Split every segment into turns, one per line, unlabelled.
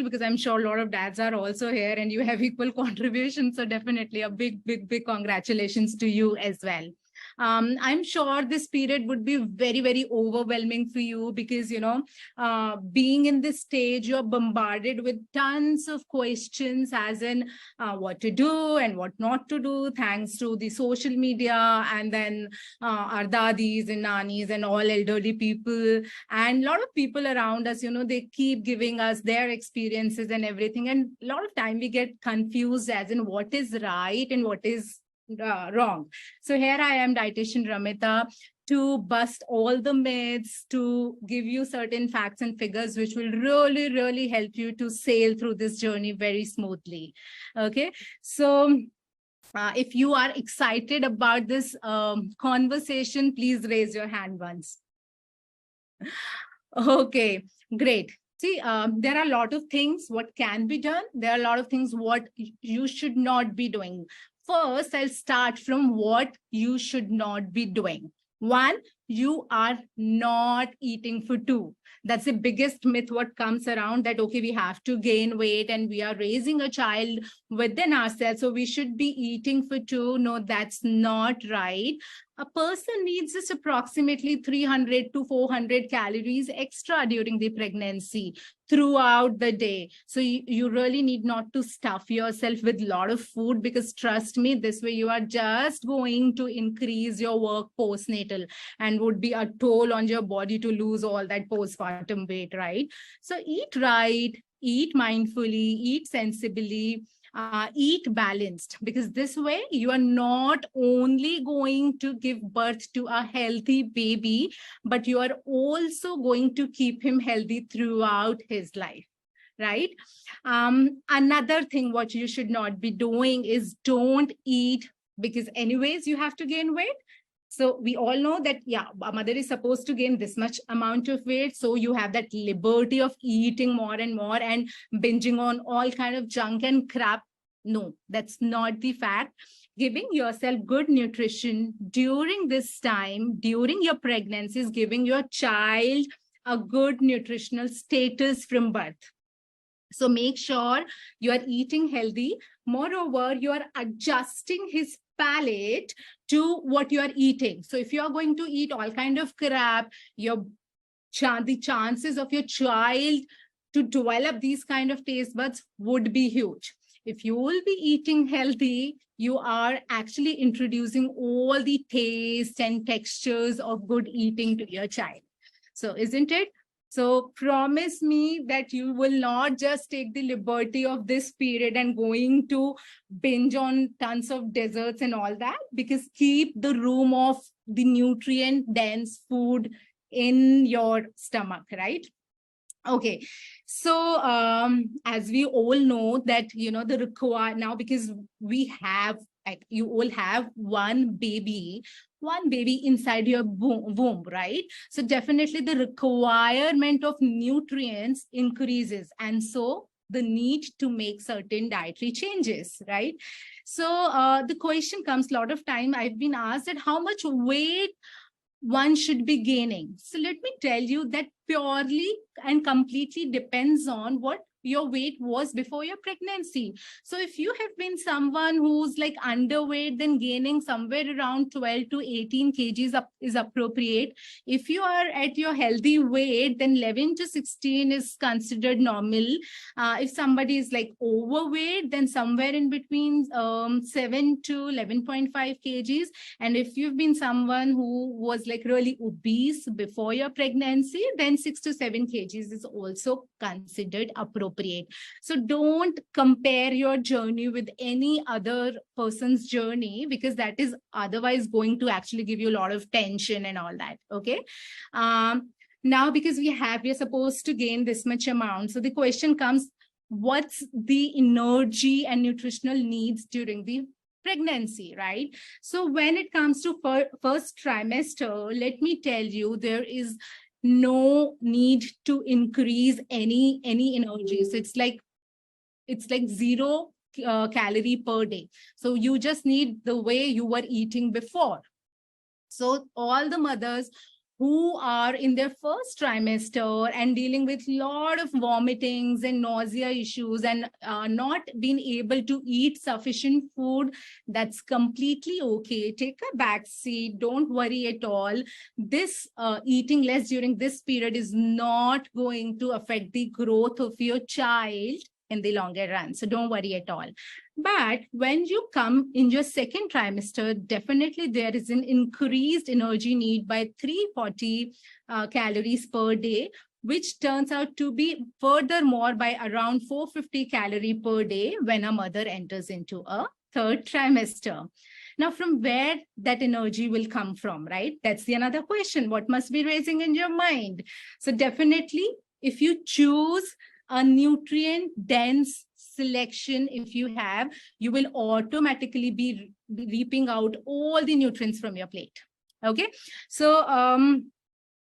because I'm sure a lot of dads are also here and you have equal contributions. So definitely a big congratulations to you as well. I'm sure this period would be very overwhelming for you because, being in this stage, you're bombarded with tons of questions as in what to do and what not to do, thanks to the social media and then our dadis and nanis and all elderly people and a lot of people around us, they keep giving us their experiences and everything. And a lot of time we get confused as in what is right and what is wrong. So here I am, dietitian Ramita, to bust all the myths, to give you certain facts and figures, which will really help you to sail through this journey very smoothly. Okay, so if you are excited about this conversation, please raise your hand once. Okay, great. See, there are a lot of things what can be done. There are a lot of things what you should not be doing. First, I'll start from what you should not be doing. One, you are not eating for two. That's the biggest myth what comes around, that, okay, we have to gain weight and we are raising a child within ourselves, so we should be eating for two. No, that's not right. A person needs just approximately 300 to 400 calories extra during the pregnancy throughout the day. So you really need not to stuff yourself with a lot of food, because trust me, this way you are just going to increase your work postnatal and would be a toll on your body to lose all that postpartum weight, right? So eat right, eat mindfully, eat sensibly, eat balanced, because this way you are not only going to give birth to a healthy baby, but you are also going to keep him healthy throughout his life, right? Another thing what you should not be doing is don't eat because anyways you have to gain weight. So we all know that, yeah, a mother is supposed to gain this much amount of weight. So you have that liberty of eating more and more and binging on all kind of junk and crap. No, that's not the fact. Giving yourself good nutrition during this time, during your pregnancy, is giving your child a good nutritional status from birth. So make sure you are eating healthy. Moreover, you are adjusting his palate to what you are eating. So if you are going to eat all kind of crap, the chances of your child to develop these kind of taste buds would be huge. If you will be eating healthy, you are actually introducing all the taste and textures of good eating to your child. So isn't it? So promise me that you will not just take the liberty of this period and going to binge on tons of desserts and all that, because keep the room of the nutrient dense food in your stomach, right? Okay, so as we all know that, the require now, because we have, like, you all have one baby inside your womb, right? So definitely the requirement of nutrients increases, and so the need to make certain dietary changes, right? So the question comes, a lot of time I've been asked that how much weight one should be gaining. So let me tell you that purely and completely depends on what your weight was before your pregnancy. So if you have been someone who's like underweight, then gaining somewhere around 12 to 18 kgs is appropriate. If you are at your healthy weight, then 11 to 16 is considered normal. If somebody is like overweight, then somewhere in between 7 to 11.5 kgs. And if you've been someone who was like really obese before your pregnancy, then 6 to 7 kgs is also considered appropriate. So don't compare your journey with any other person's journey, because that is otherwise going to actually give you a lot of tension and all that. Okay. Now, because we're supposed to gain this much amount. So the question comes, what's the energy and nutritional needs during the pregnancy, right? So when it comes to first trimester, let me tell you, there is no need to increase any energy. So it's like 0 calorie per day. So you just need the way you were eating before. So all the mothers who are in their first trimester and dealing with a lot of vomitings and nausea issues and not being able to eat sufficient food, that's completely okay. Take a back seat. Don't worry at all. This eating less during this period is not going to affect the growth of your child in the longer run. So don't worry at all. But when you come in your second trimester, definitely there is an increased energy need by 340 calories per day, which turns out to be furthermore by around 450 calories per day when a mother enters into a third trimester. Now, from where that energy will come from, right? That's the another question. What must be raising in your mind? So definitely, if you choose a nutrient-dense selection, if you have, you will automatically be reaping out all the nutrients from your plate. Okay, so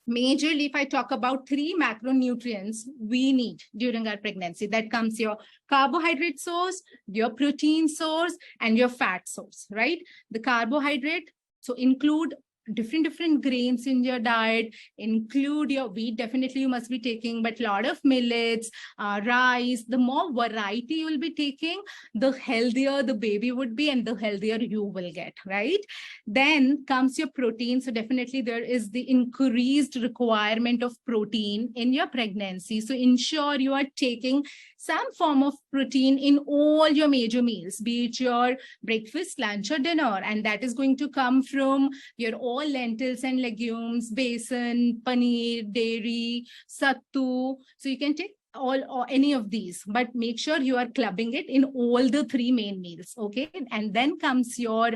majorly, if I talk about 3 macronutrients we need during our pregnancy, that comes your carbohydrate source, your protein source, and your fat source, right? The carbohydrate, so include different grains in your diet, include your wheat, definitely you must be taking, but a lot of millets, rice. The more variety you will be taking, the healthier the baby would be and the healthier you will get, right? Then comes your protein. So definitely there is the increased requirement of protein in your pregnancy. So ensure you are taking some form of protein in all your major meals, be it your breakfast, lunch, or dinner. And that is going to come from your all lentils and legumes, besan, paneer, dairy, sattu. So you can take all or any of these, but make sure you are clubbing it in all the 3 main meals. Okay. And then comes your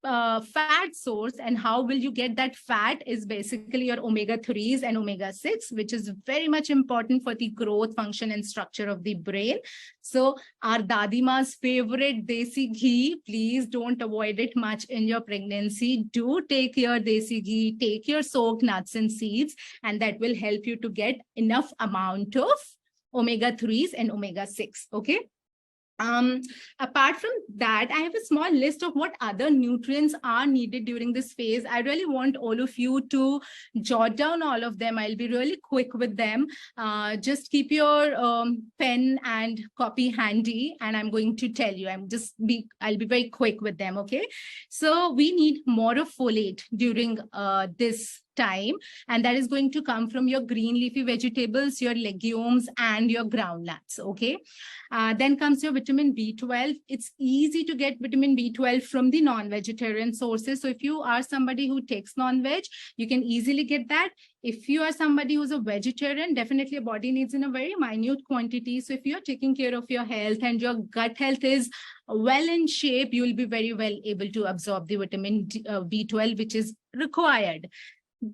fat source, and how will you get that fat is basically your omega-3s and omega-6, which is very much important for the growth, function, and structure of the brain. So our Dadima's favorite desi ghee, please don't avoid it much in your pregnancy. Do take your desi ghee, take your soaked nuts and seeds, and that will help you to get enough amount of omega-3s and omega-6. Okay. Apart from that, I have a small list of what other nutrients are needed during this phase. I really want all of you to jot down all of them. I'll be really quick with them. Just keep your pen and copy handy, and I'm going to tell you. I'll be very quick with them. Okay. So we need more of folate during this time, and that is going to come from your green leafy vegetables, your legumes, and your groundnuts. Okay. Then comes your vitamin B12. It's easy to get vitamin B12 from the non-vegetarian sources. So if you are somebody who takes non-veg, you can easily get that. If you are somebody who's a vegetarian, definitely your body needs in a very minute quantity. So if you're taking care of your health and your gut health is well in shape, you will be very well able to absorb the vitamin B12, which is required.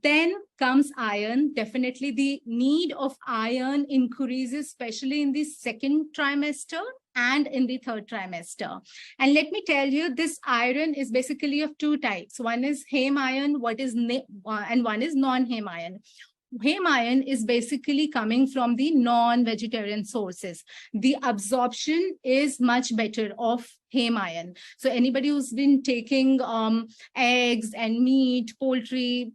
Then comes iron. Definitely the need of iron increases, especially in the second trimester and in the third trimester. And let me tell you, this iron is basically of 2 types. One is heme iron, and one is non-heme iron. Heme iron is basically coming from the non-vegetarian sources. The absorption is much better of heme iron. So anybody who's been taking eggs and meat, poultry,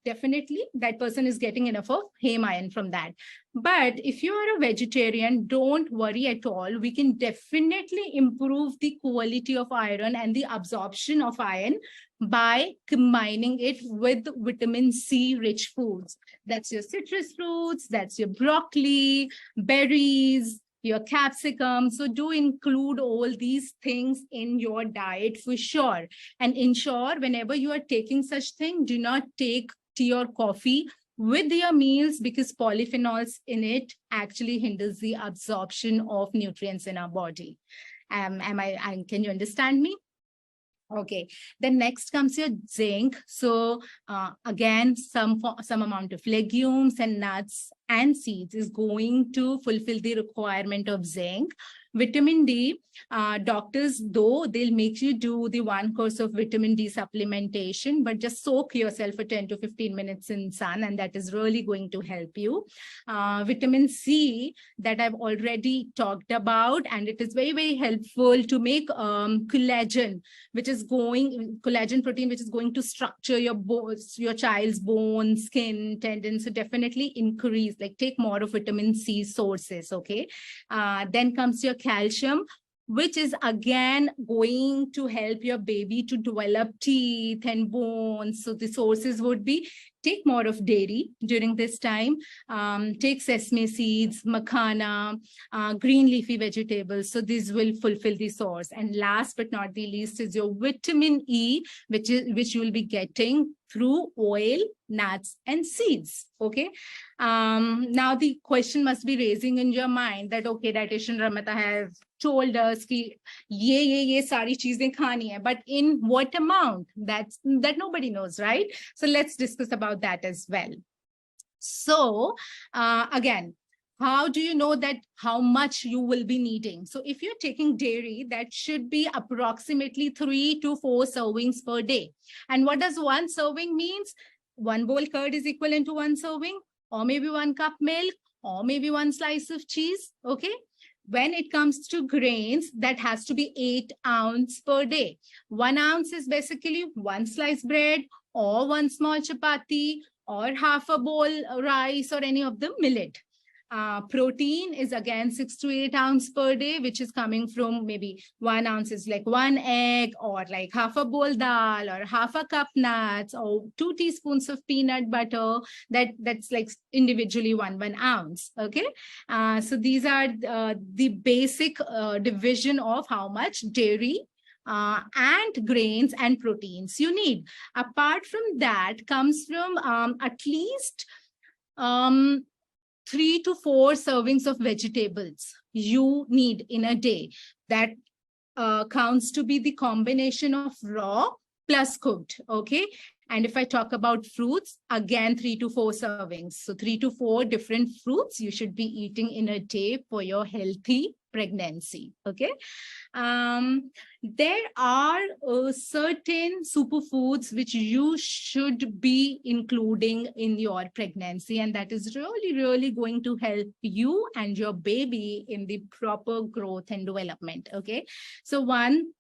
definitely that person is getting enough of heme iron from that. But if you are a vegetarian, don't worry at all. We can definitely improve the quality of iron and the absorption of iron by combining it with vitamin C rich foods. That's your citrus fruits, that's your broccoli, berries, your capsicum. So do include all these things in your diet for sure. And ensure whenever you are taking such thing, do not take tea or coffee with your meals, because polyphenols in it actually hinders the absorption of nutrients in our body. Can you understand me? Okay, then next comes your zinc. So again, some amount of legumes and nuts and seeds is going to fulfill the requirement of zinc. Vitamin D, doctors, though, they'll make you do the 1 course of vitamin D supplementation, but just soak yourself for 10 to 15 minutes in sun, and that is really going to help you. Vitamin C, that I've already talked about, and it is very, very helpful to make collagen, collagen protein, which is going to structure your bones, your child's bones, skin, tendons. So definitely increase, like take more of vitamin C sources, okay? Then comes your calcium, which is again going to help your baby to develop teeth and bones. So the sources would be, take more of dairy during this time, take sesame seeds, makhana, green leafy vegetables. So these will fulfill the source. And last but not the least is your vitamin E, which you will be getting through oil, nuts, and seeds. Okay. Now the question must be raising in your mind that, okay, dietitian Ramita has told us कि ये सारी चीजें खानी है, but in what amount? That nobody knows, right? So let's discuss about that as well. So again, how do you know that how much you will be needing? So if you're taking dairy, that should be approximately 3 to 4 servings per day. And what does one serving means? 1 bowl curd is equivalent to 1 serving, or maybe 1 cup milk, or maybe 1 slice of cheese. Okay. When it comes to grains, that has to be 8 ounces per day. 1 ounce is basically 1 slice bread, or 1 small chapati, or half a bowl rice, or any of the millet. Protein is again 6 to 8 ounces per day, which is coming from maybe 1 ounce is like 1 egg, or like half a bowl dal, or half a cup nuts, or 2 teaspoons of peanut butter. That's like individually 1 ounce. Okay. So these are the basic division of how much dairy and grains and proteins you need. Apart from that comes from at least 3 to 4 servings of vegetables you need in a day. That counts to be the combination of raw plus cooked. Okay. And if I talk about fruits, again, 3 to 4 servings. So 3 to 4 different fruits you should be eating in a day for your healthy pregnancy. Okay. There are certain superfoods which you should be including in your pregnancy, and that is really, really going to help you and your baby in the proper growth and development. Okay. So one,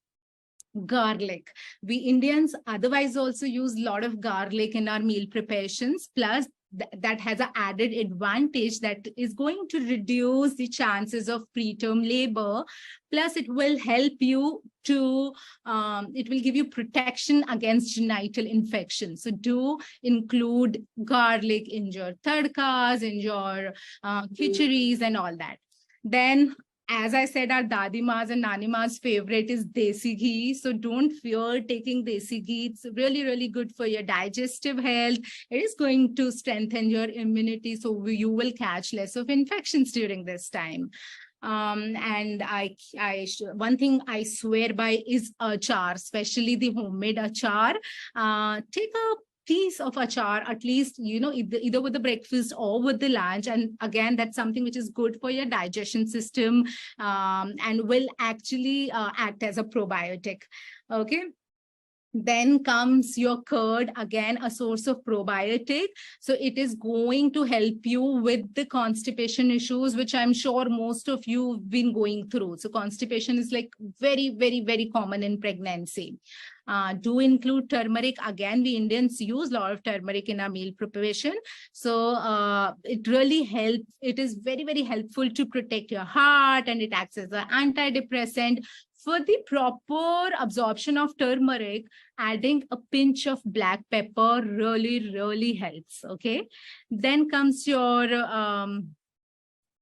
garlic. We Indians otherwise also use a lot of garlic in our meal preparations. Plus, that has an added advantage that is going to reduce the chances of preterm labor. Plus, it will help you to, it will give you protection against genital infection. So do include garlic in your tadkas, in your khichiris and all that. Then, as I said, our dadimas and nanimas favorite is desi ghee. So don't fear taking desi ghee. It's really, really good for your digestive health. It is going to strengthen your immunity. So you will catch less of infections during this time. And one thing I swear by is achar, especially the homemade achar. Take a piece of achar, at least, you know, either with the breakfast or with the lunch. And again, that's something which is good for your digestion system and will actually act as a probiotic. Okay. Then comes your curd, again, a source of probiotic. So it is going to help you with the constipation issues, which I'm sure most of you have been going through. So constipation is like very, very, very common in pregnancy. Do include turmeric. Again, we Indians use a lot of turmeric in our meal preparation. So it really helps. It is very, very helpful to protect your heart, and it acts as an antidepressant. For the proper absorption of turmeric, adding a pinch of black pepper really, really helps. Okay. Then comes your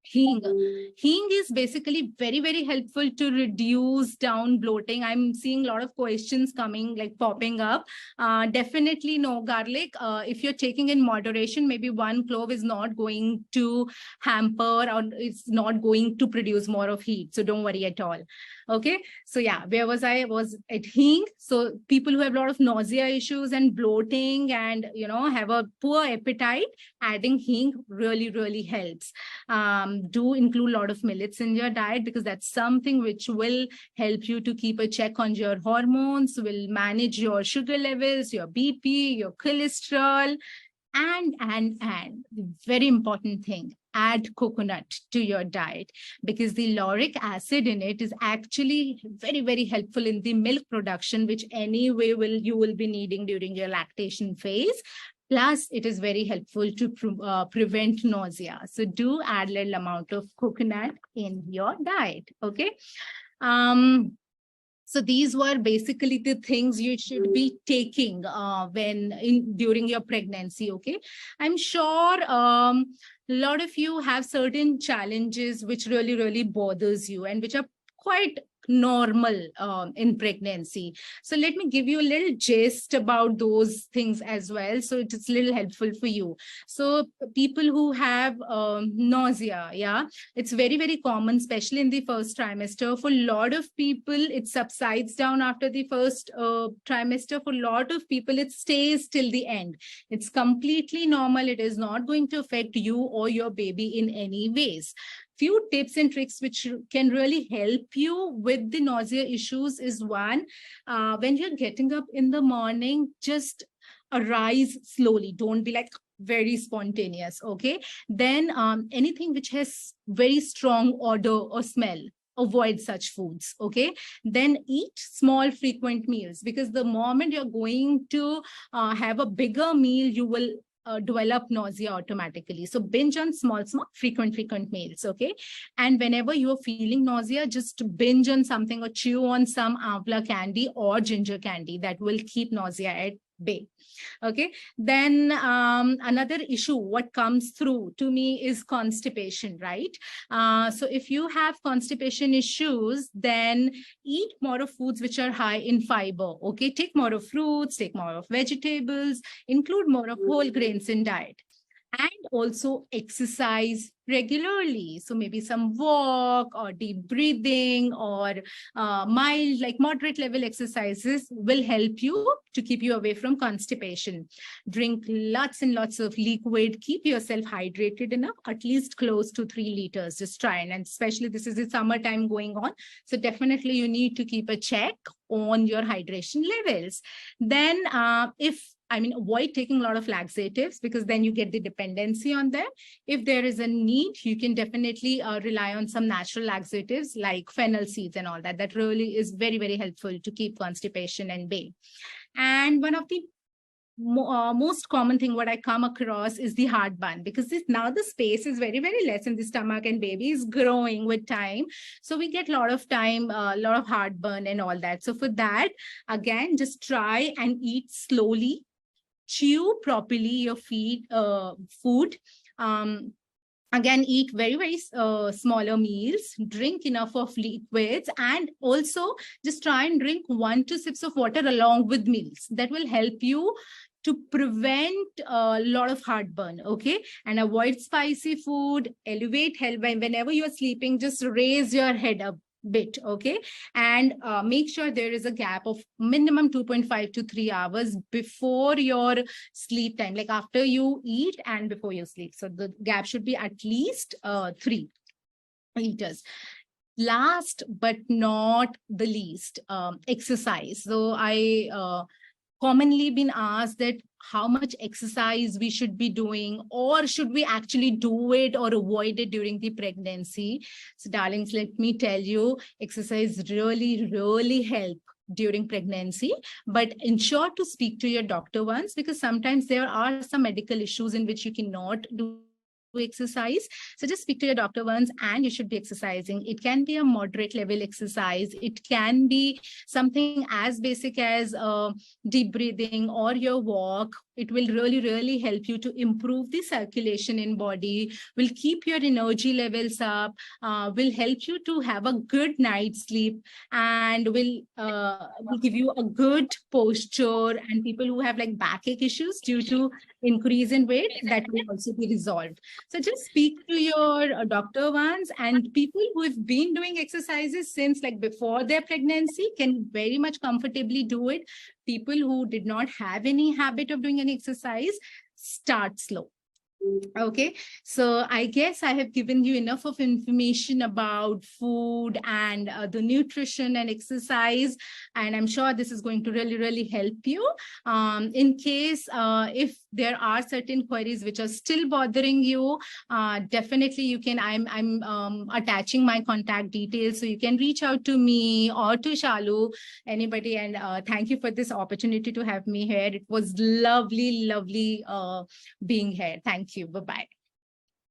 Hing. Hing is basically very, very helpful to reduce down bloating. I'm seeing a lot of questions coming, like popping up. Definitely no garlic. If you're taking in moderation, maybe one clove is not going to hamper or it's not going to produce more of heat. So don't worry at all. Okay. So yeah, where was I? Was at hing. So people who have a lot of nausea issues and bloating and, have a poor appetite, adding hing really, really helps. Do include a lot of millets in your diet, because that's something which will help you to keep a check on your hormones, will manage your sugar levels, your BP, your cholesterol, and the very important thing, add coconut to your diet, because the lauric acid in it is actually very, very helpful in the milk production, which anyway you will be needing during your lactation phase. Plus, it is very helpful to prevent nausea. So do add a little amount of coconut in your diet. Okay. So these were basically the things you should be taking during your pregnancy. Okay. I'm sure a lot of you have certain challenges which really, really bothers you and which are quite normal in pregnancy. So let me give you a little gist about those things as well, so it is a little helpful for you. So people who have nausea, yeah, it's very, very common, especially in the first trimester. For a lot of people, it subsides down after the first trimester. For a lot of people, it stays till the end. It's completely normal. It is not going to affect you or your baby in any ways. Few tips and tricks which can really help you with the nausea issues is one, when you're getting up in the morning, just arise slowly. Don't be like very spontaneous. Okay. Then anything which has very strong odor or smell, avoid such foods. Okay. Then eat small frequent meals, because the moment you're going to have a bigger meal, you will develop nausea automatically. So binge on small, frequent meals. Okay. And whenever you're feeling nausea, just binge on something or chew on some amla candy or ginger candy. That will keep nausea at bay. Okay. Then another issue what comes through to me is constipation, right? So if you have constipation issues, then eat more of foods which are high in fiber. Okay. Take more of fruits, take more of vegetables, include more of whole grains in diet. And also exercise regularly. So maybe some walk or deep breathing or mild, like moderate level exercises will help you to keep you away from constipation. Drink lots and lots of liquid. Keep yourself hydrated enough, at least close to 3 liters. Just try. And especially this is the summertime going on. So definitely you need to keep a check on your hydration levels. Then avoid taking a lot of laxatives, because then you get the dependency on them. If there is a need, you can definitely rely on some natural laxatives like fennel seeds and all that. That really is very, very helpful to keep constipation at bay. And one of the most common thing what I come across is the heartburn, because now the space is very, very less in the stomach and baby is growing with time. So we get a lot of time, a lot of heartburn and all that. So for that, again, just try and eat slowly. Chew properly your food. Again, eat very, very smaller meals, drink enough of liquids, and also just try and drink 1 to 2 sips of water along with meals. That will help you to prevent a lot of heartburn. Okay. And avoid spicy food, elevate health. Whenever you're sleeping, just raise your head up bit. Okay. And make sure there is a gap of minimum 2.5 to 3 hours before your sleep time, like after you eat and before you sleep. So the gap should be at least 3 liters. Last but not the least, exercise. So I commonly been asked that how much exercise we should be doing, or should we actually do it or avoid it during the pregnancy. So darlings, let me tell you, exercise really, really help during pregnancy, but ensure to speak to your doctor once, because sometimes there are some medical issues in which you cannot do exercise. So just speak to your doctor once, and you should be exercising. It can be a moderate level exercise. It can be something as basic as deep breathing or your walk It will really, really help you to improve the circulation in body, will keep your energy levels up, will help you to have a good night's sleep, and will give you a good posture. And people who have like backache issues due to increase in weight, that will also be resolved. So just speak to your doctor once, and people who have been doing exercises since like before their pregnancy can very much comfortably do it. People who did not have any habit of doing any exercise, start slow. Okay, so I guess I have given you enough of information about food and the nutrition and exercise, and I'm sure this is going to really, really help you. In case if there are certain queries which are still bothering you, definitely you can, I'm attaching my contact details, so you can reach out to me or to Shalu, anybody. And thank you for this opportunity to have me here. It was lovely, lovely being here. Thank you. Bye-bye.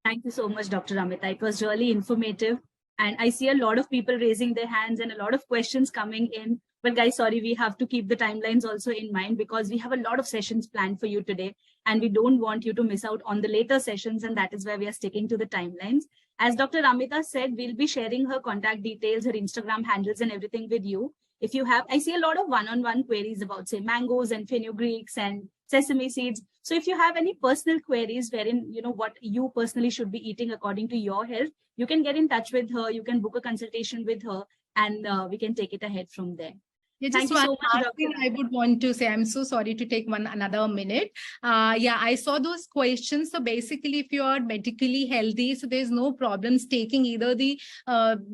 Thank you so much, Dr. Ramita. It was really informative. And I see a lot of people raising their hands and a lot of questions coming in. But guys, sorry, we have to keep the timelines also in mind, because we have a lot of sessions planned for you today. And we don't want you to miss out on the later sessions. And that is why we are sticking to the timelines. As Dr. Ramita said, we'll be sharing her contact details, her Instagram handles and everything with you. If you have, I see a lot of one-on-one queries about, say, mangoes and fenugreeks and sesame seeds. So if you have any personal queries wherein, you know, what you personally should be eating according to your health, you can get in touch with her. You can book a consultation with her, and we can take it ahead from there.
Yeah, just one last thing I would want to say. I'm so sorry to take another minute. Yeah, I saw those questions. So basically, if you are medically healthy, so there's no problems taking either the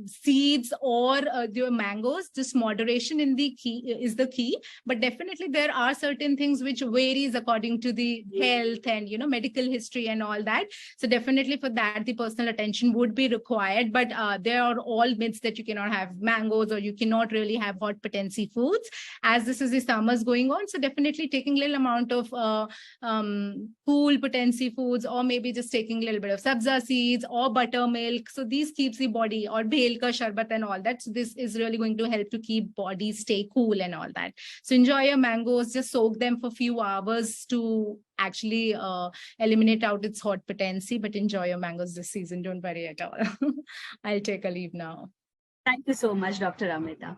seeds or the mangoes. Just moderation in the key is the key. But definitely there are certain things which varies according to the health and, you know, medical history and all that. So definitely for that, the personal attention would be required. But there are all myths that you cannot have mangoes or you cannot really have hot potency foods, as this is the summers going on. So definitely taking little amount of cool potency foods, or maybe just taking a little bit of sabza seeds or buttermilk. So these keeps the body, or bhel ka sharbat and all that. So this is really going to help to keep body stay cool and all that. So enjoy your mangoes, just soak them for a few hours to actually eliminate out its hot potency, but enjoy your mangoes this season. Don't worry at all. I'll take a leave now.
Thank you so much, Dr. Ramita.